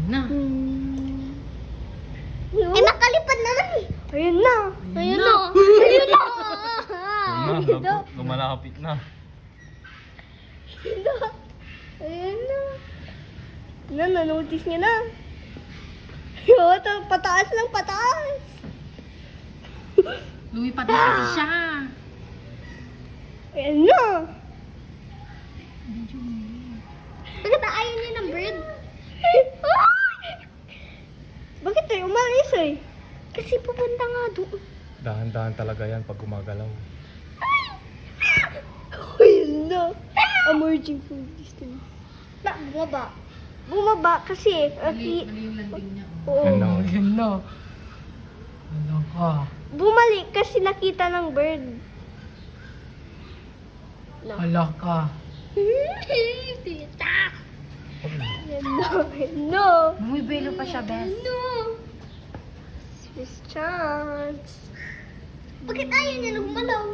na. Eh, makalipad naman eh. Ayun na. Ayun na. Ayun na. Ayun na, lumalapit na. Ayun na. Na-notice niya na. Yo, pataas lang, pataas. Lumipad na kasi siya. Ayun na. Bakit ayaw niya ng bird? Bakit tayo umalis eh? Kasi pupunta nga doon. Dahan-dahan talaga yan pag gumagalaw. Ayun na. Emerging from distance. Bumaba. Bumaba kasi. Mali yung landing niya. Oo. Yan na. Yan na. Ano ka? Bumalik kasi nakita ng bird. Hala ka. Tita. No. Bumibelo pa siya, Bes. Miss Chance. Bakit ayaw niya nagmalaw?